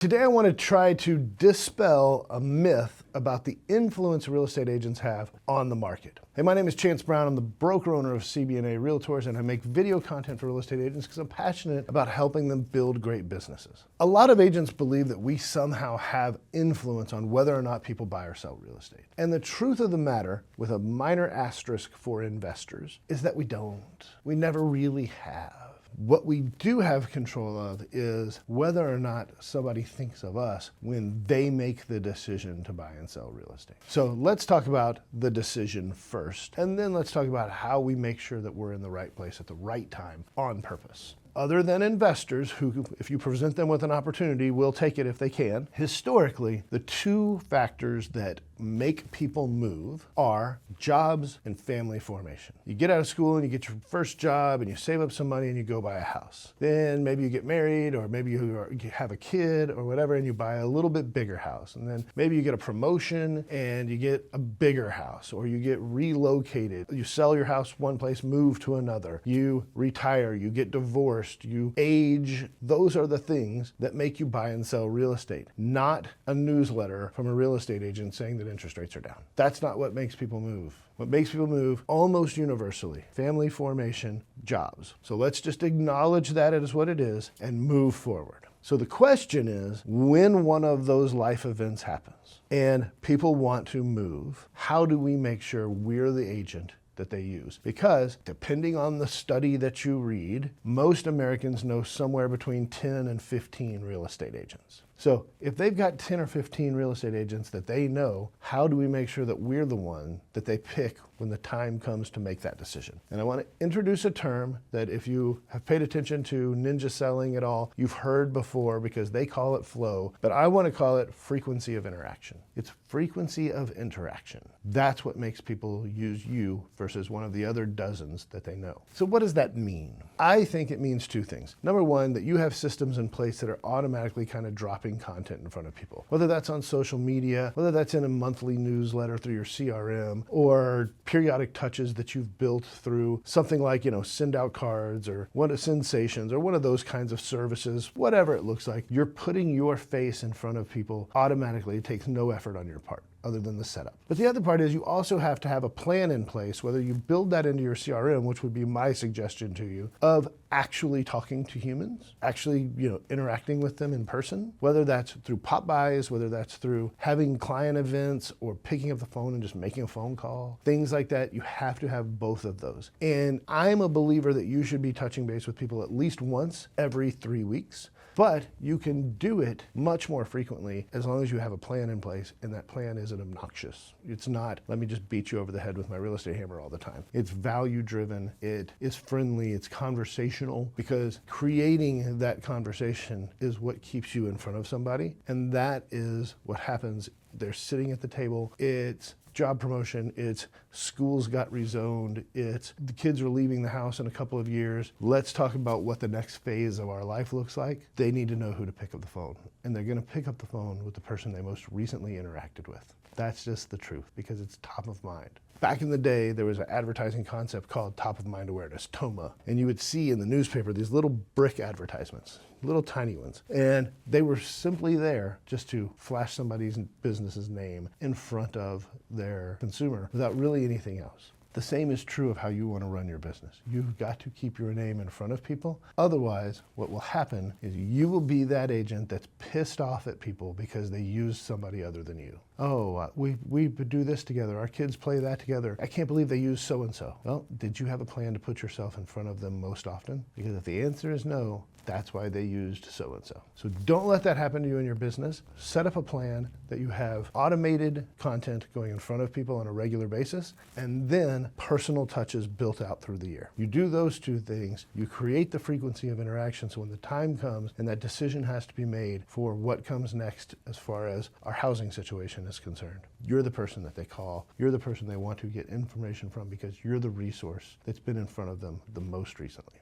Today I want to try to dispel a myth about the influence real estate agents have on the market. Hey, my name is Chance Brown. I'm the broker owner of CB&A Realtors, and I make video content for real estate agents because I'm passionate about helping them build great businesses. A lot of agents believe that we somehow have influence on whether or not people buy or sell real estate. And the truth of the matter, with a minor asterisk for investors, is that we don't. We never really have. What we do have control of is whether or not somebody thinks of us when they make the decision to buy and sell real estate. So let's talk about the decision first, and then let's talk about how we make sure that we're in the right place at the right time on purpose. Other than investors who, if you present them with an opportunity, will take it if they can, historically, the two factors that make people move are jobs and family formation. You get out of school and you get your first job and you save up some money and you go buy a house. Then maybe you get married, or maybe you have a kid or whatever, and you buy a little bit bigger house. And then maybe you get a promotion and you get a bigger house, or you get relocated. You sell your house one place, move to another. You retire, you get divorced, you age. Those are the things that make you buy and sell real estate, not a newsletter from a real estate agent saying that interest rates are down. That's not what makes people move. What makes people move almost universally: family formation, jobs. So let's just acknowledge that as what it is and move forward. So the question is, when one of those life events happens and people want to move, how do we make sure we're the agent that they use? Because depending on the study that you read, most Americans know somewhere between 10 and 15 real estate agents. So if they've got 10 or 15 real estate agents that they know, how do we make sure that we're the one that they pick when the time comes to make that decision? And I want to introduce a term that, if you have paid attention to ninja selling at all, you've heard before, because they call it flow, but I want to call it frequency of interaction. It's frequency of interaction. That's what makes people use you versus one of the other dozens that they know. So what does that mean? I think it means two things. Number one, that you have systems in place that are automatically kind of dropping content in front of people, whether that's on social media, whether that's in a monthly newsletter through your CRM, or periodic touches that you've built through something like, send out cards, or one of Sensations, or one of those kinds of services. Whatever it looks like, you're putting your face in front of people automatically. It takes no effort on your part other than the setup. But the other part is you also have to have a plan in place, whether you build that into your CRM, which would be my suggestion to you, of actually talking to humans, actually, interacting with them in person, whether that's through pop buys, whether that's through having client events, or picking up the phone and just making a phone call, things like that. You have to have both of those. And I'm a believer that you should be touching base with people at least once every 3 weeks. But you can do it much more frequently as long as you have a plan in place, and that plan isn't obnoxious. It's not, let me just beat you over the head with my real estate hammer all the time. It's value driven, it is friendly, it's conversational, because creating that conversation is what keeps you in front of somebody. And that is what happens. They're sitting at the table. It's job promotion, it's schools got rezoned, it's the kids are leaving the house in a couple of years. Let's talk about what the next phase of our life looks like. They need to know who to pick up the phone, and they're going to pick up the phone with the person they most recently interacted with. That's just the truth, because it's top of mind. Back in the day, there was an advertising concept called top of mind awareness, TOMA, and you would see in the newspaper these little brick advertisements, little tiny ones, and they were simply there just to flash somebody's business's name in front of their consumer without really anything else. The same is true of how you want to run your business. You've got to keep your name in front of people. Otherwise, what will happen is you will be that agent that's pissed off at people because they used somebody other than you. Oh, we do this together. Our kids play that together. I can't believe they use so-and-so. Well, did you have a plan to put yourself in front of them most often? Because if the answer is no, that's why they used so-and-so. So don't let that happen to you in your business. Set up a plan that you have automated content going in front of people on a regular basis, and then personal touches built out through the year. You do those two things, you create the frequency of interaction, so when the time comes and that decision has to be made for what comes next as far as our housing situation is concerned, you're the person that they call. You're the person they want to get information from, because you're the resource that's been in front of them the most recently.